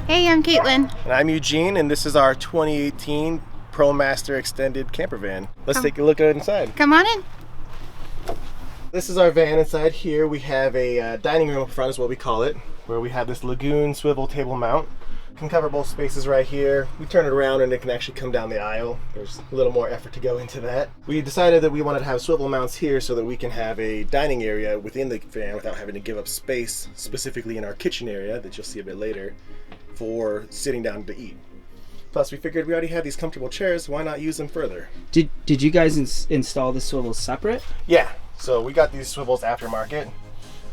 Hey, I'm Caitlin. And I'm Eugene, and this is our 2018 ProMaster extended camper van. Let's take a look at it inside. Come on in. This is our van. Inside here we have a dining room up front is what we call it, where we have this Lagoon swivel table mount. Can cover both spaces right here. We turn it around and it can actually come down the aisle. There's a little more effort to go into that. We decided that we wanted to have swivel mounts here so that we can have a dining area within the van without having to give up space, specifically in our kitchen area that you'll see a bit later, for sitting down to eat. Plus we figured we already have these comfortable chairs, why not use them further? Did you guys install the swivels separate? Yeah, so we got these swivels aftermarket,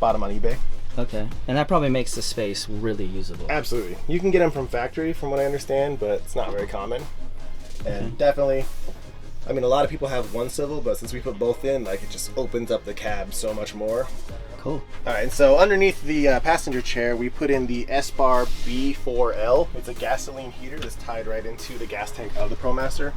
bought them on eBay. Okay, and that probably makes the space really usable. Absolutely. You can get them from factory from what I understand, but it's not very common. And definitely, I mean, a lot of people have one swivel, but since we put both in, like, it just opens up the cab so much more. Cool. All right, and so underneath the passenger chair, we put in the S-Bar B4L. It's a gasoline heater that's tied right into the gas tank of the ProMaster,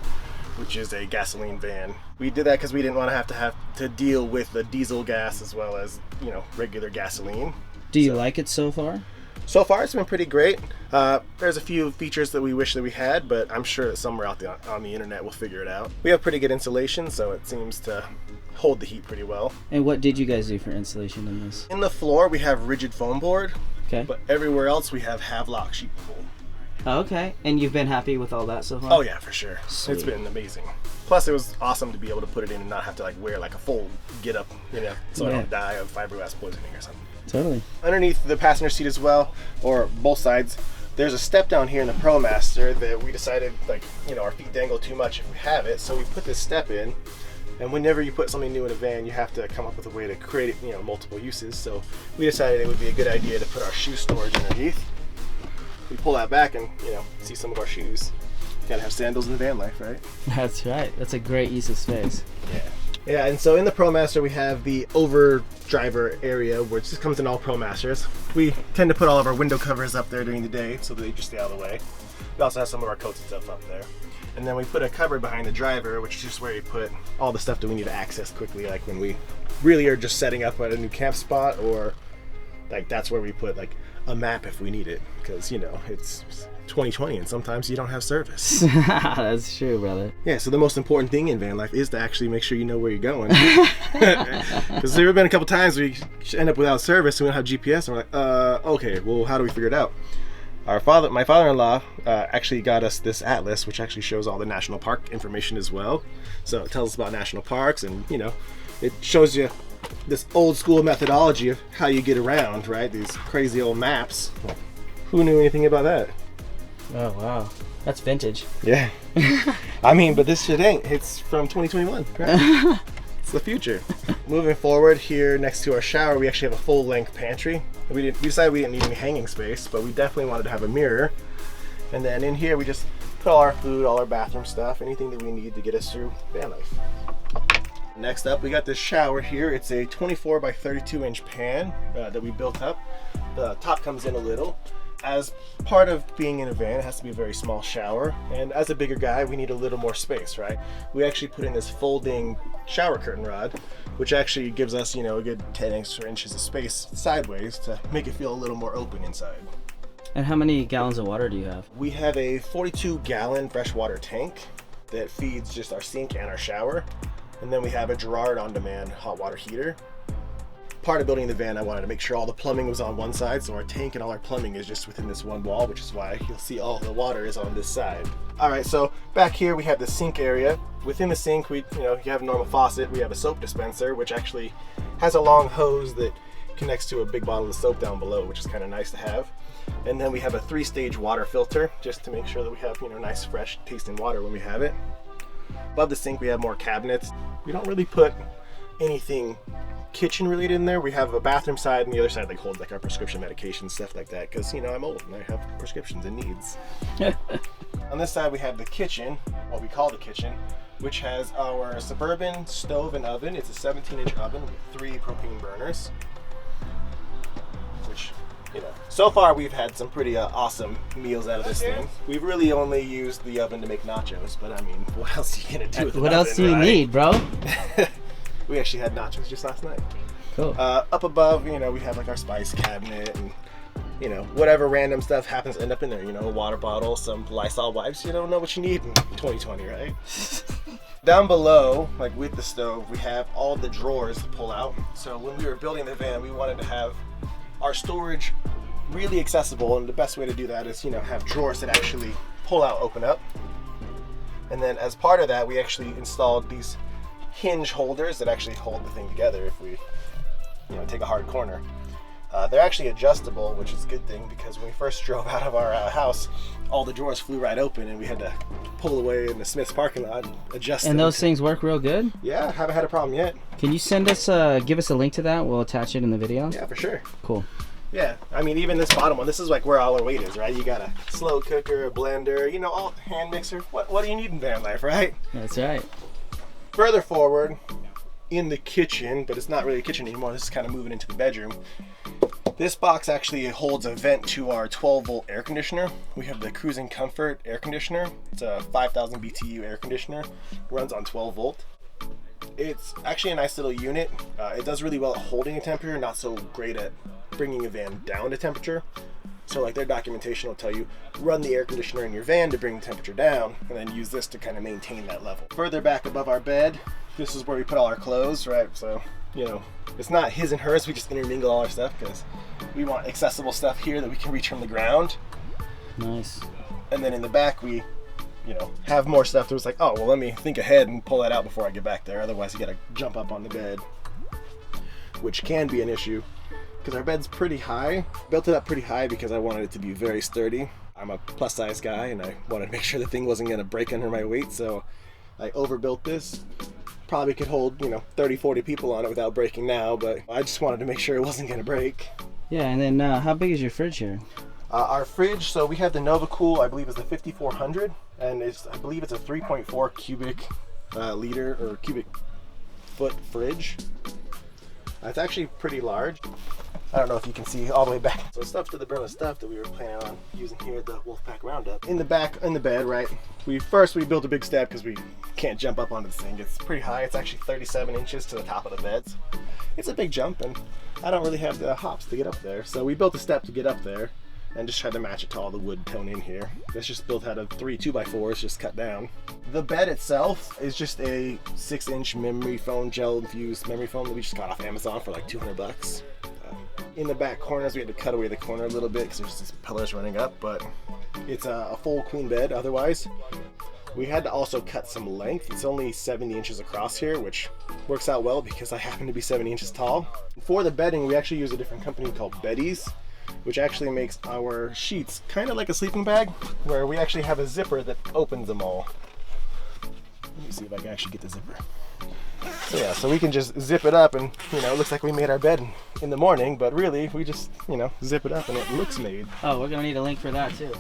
which is a gasoline van. We did that because we didn't want to have to deal with the diesel gas as well as, you know, regular gasoline. Do you like it so far? So far, it's been pretty great. There's a few features that we wish that we had, but I'm sure that somewhere out there on the internet we'll figure it out. We have pretty good insulation, so it seems to hold the heat pretty well. And what did you guys do for insulation in this? In the floor, we have rigid foam board, Okay. but everywhere else we have Havelock sheet wool. Oh, okay. And you've been happy with all that so far? Oh yeah, for sure. Sweet. It's been amazing. Plus, it was awesome to be able to put it in and not have to like wear like a full get up, you know, so I don't die of fiberglass poisoning or something. Totally. Underneath the passenger seat as well, or both sides, there's a step down here in the ProMaster that we decided, like, you know, our feet dangle too much if we have it, so we put this step in. And whenever you put something new in a van, you have to come up with a way to create it, you know, multiple uses. So we decided it would be a good idea to put our shoe storage underneath. We pull that back and, you know, see some of our shoes. You gotta have sandals in van life, right? That's right. That's a great use of space. Yeah. Yeah, and so in the ProMaster we have the overdriver area, which just comes in all ProMasters. We tend to put all of our window covers up there during the day so that they just stay out of the way. We also have some of our coats and stuff up there. And then we put a cupboard behind the driver, which is just where you put all the stuff that we need to access quickly, like when we really are just setting up at a new camp spot, or like that's where we put like a map if we need it, because, you know, it's 2020 and sometimes you don't have service. That's true, brother. Yeah, so the most important thing in van life is to actually make sure you know where you're going. Because there have been a couple times we end up without service and we don't have GPS, and we're like, okay, well, how do we figure it out? My father-in-law actually got us this atlas, which actually shows all the national park information as well. So it tells us about national parks, and, you know, it shows you this old school methodology of how you get around, right? These crazy old maps. Who knew anything about that? Oh, wow. That's vintage. Yeah. I mean, but this shit ain't. It's from 2021, right? It's the future. Moving forward here next to our shower, we actually have a full-length pantry. We decided we didn't need any hanging space, but we definitely wanted to have a mirror. And then in here, we just put all our food, all our bathroom stuff, anything that we need to get us through van life. Next up, we got this shower here. It's a 24 by 32 inch pan that we built up. The top comes in a little. As part of being in a van, it has to be a very small shower, and as a bigger guy, we need a little more space, right? We actually put in this folding shower curtain rod, which actually gives us, you know, a good 10 extra inches of space sideways to make it feel a little more open inside. And how many gallons of water do you have? We have a 42-gallon freshwater tank that feeds just our sink and our shower, and then we have a Gerard on-demand hot water heater. Part of building the van, I wanted to make sure all the plumbing was on one side, so our tank and all our plumbing is just within this one wall, which is why you'll see all the water is on this side. All right, so back here we have the sink area. Within the sink, you have a normal faucet. We have a soap dispenser, which actually has a long hose that connects to a big bottle of soap down below, which is kind of nice to have. And then we have a 3-stage water filter, just to make sure that we have, you know, nice fresh tasting water when we have it. Above the sink, we have more cabinets. We don't really put anything kitchen related in there. We have a bathroom side, and the other side like holds like our prescription medication, stuff like that, because, you know, I'm old and I have prescriptions and needs. On this side we have the kitchen, what we call the kitchen, which has our Suburban stove and oven. It's a 17-inch oven with 3 propane burners, which, you know, so far we've had some pretty awesome meals out of this thing. We've really only used the oven to make nachos, but I mean, what else are you gonna do with What an else oven, do you right? need, bro? We actually had nachos just last night. Cool. Up above, you know, we have like our spice cabinet and you know, whatever random stuff happens to end up in there, you know, a water bottle, some Lysol wipes. You don't know what you need in 2020, right? Down below, like with the stove, we have all the drawers to pull out. So when we were building the van, we wanted to have our storage really accessible, and the best way to do that is, you know, have drawers that actually pull out, open up. And then as part of that, we actually installed these hinge holders that actually hold the thing together if we, you know, take a hard corner. They're actually adjustable, which is a good thing, because when we first drove out of our house, all the drawers flew right open and we had to pull away in the Smith's parking lot and adjust them. And those things work real good? Yeah, haven't had a problem yet. Can you send us, give us a link to that? We'll attach it in the video. Yeah, for sure. Cool. Yeah, I mean, even this bottom one, this is like where all our weight is, right? You got a slow cooker, a blender, you know, all hand mixer. What do you need in van life, right? That's right. Further forward in the kitchen, but it's not really a kitchen anymore. This is kind of moving into the bedroom. This box actually holds a vent to our 12-volt air conditioner. We have the Cruising Comfort air conditioner. It's a 5,000 BTU air conditioner. Runs on 12 volt. It's actually a nice little unit. It does really well at holding a temperature, not so great at bringing a van down to temperature. So like their documentation will tell you, run the air conditioner in your van to bring the temperature down, and then use this to kind of maintain that level. Further back above our bed, this is where we put all our clothes, right? So, you know, it's not his and hers, we just intermingle all our stuff because we want accessible stuff here that we can reach from the ground. Nice. And then in the back, we, you know, have more stuff that was like, oh, well, let me think ahead and pull that out before I get back there. Otherwise, you gotta jump up on the bed, which can be an issue because our bed's pretty high. Built it up pretty high because I wanted it to be very sturdy. I'm a plus size guy and I wanted to make sure the thing wasn't gonna break under my weight, so I overbuilt this. Probably could hold, you know, 30-40 people on it without breaking now, but I just wanted to make sure it wasn't gonna break. Yeah, and then how big is your fridge here? Our fridge, so we have the NovaCool, I believe is the 5400, and I believe it's a 3.4 cubic liter or cubic foot fridge. It's actually pretty large. I don't know if you can see all the way back. So stuff to the brim of stuff that we were planning on using here at the Wolfpack Roundup. In the back, in the bed, right? We built a big step because we can't jump up onto this thing. It's pretty high. It's actually 37 inches to the top of the bed. It's a big jump, and I don't really have the hops to get up there. So we built a step to get up there and just tried to match it to all the wood tone in here. That's just built out of 3 2x4s just cut down. The bed itself is just a 6-inch memory foam, gel infused memory foam that we just got off Amazon for like 200 bucks. In the back corners, we had to cut away the corner a little bit because there's these pillars running up, but it's a full queen bed otherwise. We had to also cut some length. It's only 70 inches across here, which works out well because I happen to be 70 inches tall. For the bedding, we actually use a different company called Beddy's, which actually makes our sheets kind of like a sleeping bag, where we actually have a zipper that opens them all. Let me see if I can actually get the zipper. So yeah, so we can just zip it up and, you know, it looks like we made our bed in the morning, but really we just, you know, zip it up and it looks made. Oh, we're gonna need a link for that too.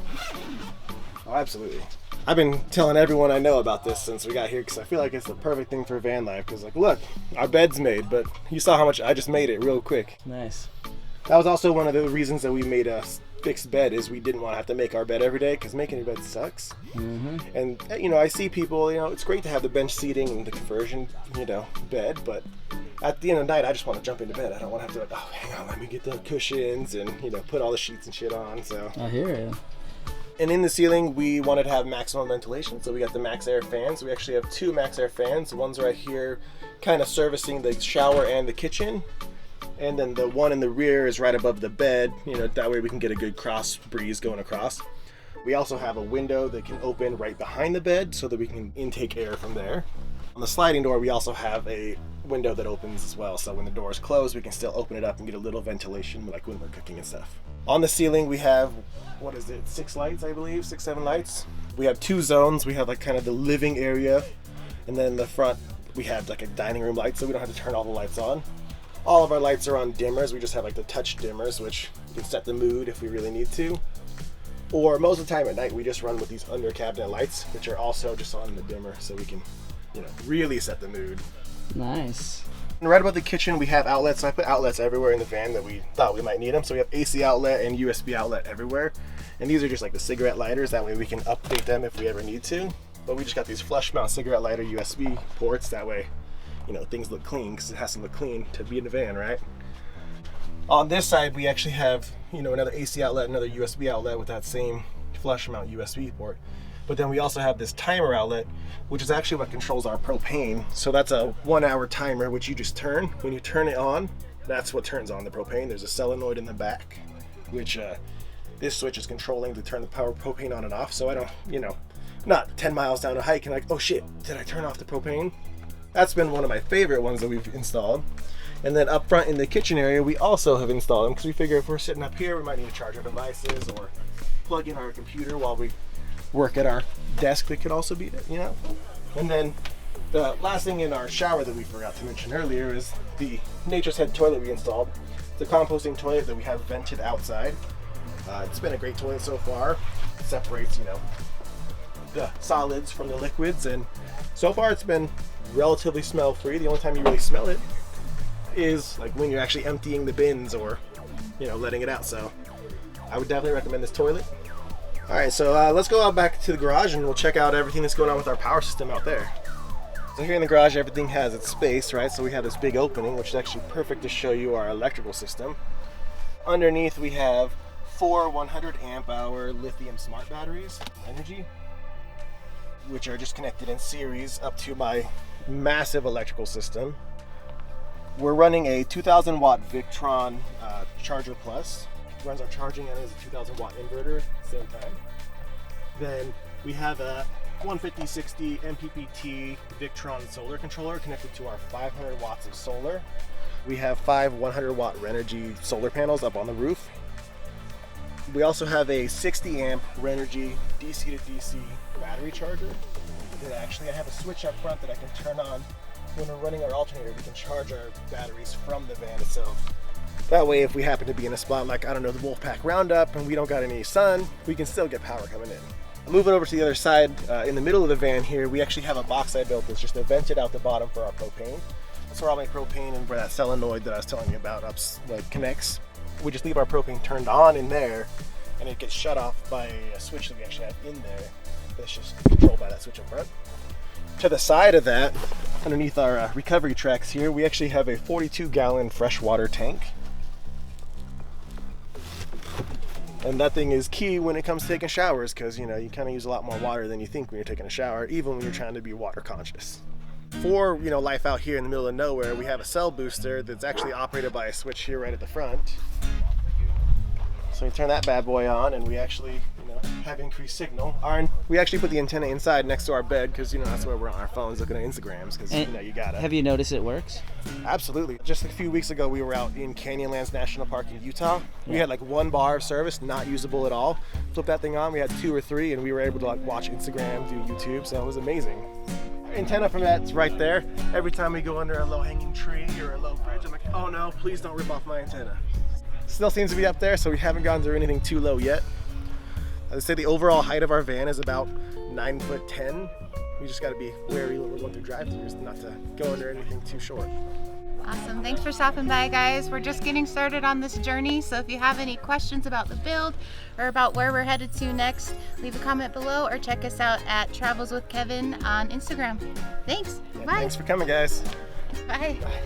Oh, absolutely. I've been telling everyone I know about this since we got here because I feel like it's the perfect thing for van life. Because like, look, our bed's made, but you saw how much I just made it real quick. Nice. That was also one of the reasons that we made a fixed bed, is we didn't want to have to make our bed every day because making a bed sucks. Mm-hmm. And you know, I see people, you know, it's great to have the bench seating and the conversion, you know, bed, but at the end of the night, I just want to jump into bed. I don't want to have to like, oh, hang on, let me get the cushions and, you know, put all the sheets and shit on. So I hear you. And in the ceiling, we wanted to have maximum ventilation, so we got the Max Air fans. We actually have 2 Max Air fans. One's right here, kind of servicing the shower and the kitchen. And then the one in the rear is right above the bed, you know, that way we can get a good cross breeze going across. We also have a window that can open right behind the bed so that we can intake air from there. On the sliding door, we also have a window that opens as well, so when the door is closed, we can still open it up and get a little ventilation, like when we're cooking and stuff. On the ceiling, we have, what is it, 6 lights, I believe, 6, 7 lights. We have 2 zones. We have like kind of the living area, and then in the front, we have like a dining room light, so we don't have to turn all the lights on. All of our lights are on dimmers. We just have like the touch dimmers, which can set the mood if we really need to. Or most of the time at night, we just run with these under cabinet lights, which are also just on the dimmer, so we can, you know, really set the mood. Nice. And right above the kitchen, we have outlets. So I put outlets everywhere in the van that we thought we might need them. So we have AC outlet and USB outlet everywhere. And these are just like the cigarette lighters. That way we can update them if we ever need to. But we just got these flush mount cigarette lighter USB ports. That way, you know, things look clean, because it has to look clean to be in the van, right? On this side, we actually have, you know, another AC outlet, another USB outlet with that same flush mount USB port. But then we also have this timer outlet, which is actually what controls our propane. So that's a 1 hour timer, which you just turn. When you turn it on, that's what turns on the propane. There's a solenoid in the back, which this switch is controlling to turn the power propane on and off. So I don't, you know, not 10 miles down a hike and like, oh shit, did I turn off the propane? That's been one of my favorite ones that we've installed. And then up front in the kitchen area, we also have installed them because we figure if we're sitting up here, we might need to charge our devices or plug in our computer while we work at our desk. That could also be, you know. And then the last thing in our shower that we forgot to mention earlier is the Nature's Head toilet we installed. It's a composting toilet that we have vented outside. It's been a great toilet so far. It separates, you know, the solids from the liquids, and so far it's been relatively smell free. The only time you really smell it is like when you're actually emptying the bins or, you know, letting it out. So I would definitely recommend this toilet. All right, so let's go out back to the garage and we'll check out everything that's going on with our power system out there. So here in the garage, everything has its space, right? So we have this big opening, which is actually perfect to show you our electrical system. Underneath we have 4 100 amp hour lithium smart batteries, energy, which are just connected in series up to my massive electrical system. We're running a 2000 watt Victron Charger Plus. Runs our charging and is a 2000 watt inverter at the same time. Then we have a 150/60 MPPT Victron solar controller connected to our 500 watts of solar. We have 5 100 watt Renogy solar panels up on the roof. We also have a 60 amp Renogy DC to DC battery charger. And actually I have a switch up front that I can turn on when we're running our alternator. We can charge our batteries from the van itself. That way, if we happen to be in a spot like, I don't know, the Wolfpack Roundup and we don't got any sun, we can still get power coming in. Moving over to the other side, in the middle of the van here, we actually have a box I built that's just vented out the bottom for our propane. That's where all my propane and where that solenoid that I was telling you about connects. We just leave our propane turned on in there and it gets shut off by a switch that we actually have in there that's just controlled by that switch up front. To the side of that, underneath our recovery tracks here, we actually have a 42-gallon freshwater tank. And that thing is key when it comes to taking showers because, you know, you kind of use a lot more water than you think when you're taking a shower, even when you're trying to be water conscious. For, you know, life out here in the middle of nowhere, we have a cell booster that's actually operated by a switch here right at the front. So we turn that bad boy on and we actually, you know, have increased signal. We actually put the antenna inside next to our bed because, you know, that's where we're on our phones looking at Instagrams because, you know, you gotta. Have you noticed it works? Absolutely. Just a few weeks ago, we were out in Canyonlands National Park in Utah. We had like 1 bar of service, not usable at all. Flip that thing on, we had 2 or 3, and we were able to like watch Instagram, do YouTube, so it was amazing. Antenna from that's right there. Every time we go under a low-hanging tree or a low bridge, I'm like, oh no, please don't rip off my antenna. Still seems to be up there, so we haven't gone through anything too low yet. I'd say the overall height of our van is about 9'10". We just got to be wary when we're going through drive-thrus not to go under anything too short. Awesome. Thanks for stopping by, guys. We're just getting started on this journey, so if you have any questions about the build or about where we're headed to next, leave a comment below or check us out at Travels with Kevin on Instagram. Thanks. Yeah, Bye. thanks for coming, guys. Bye. Bye.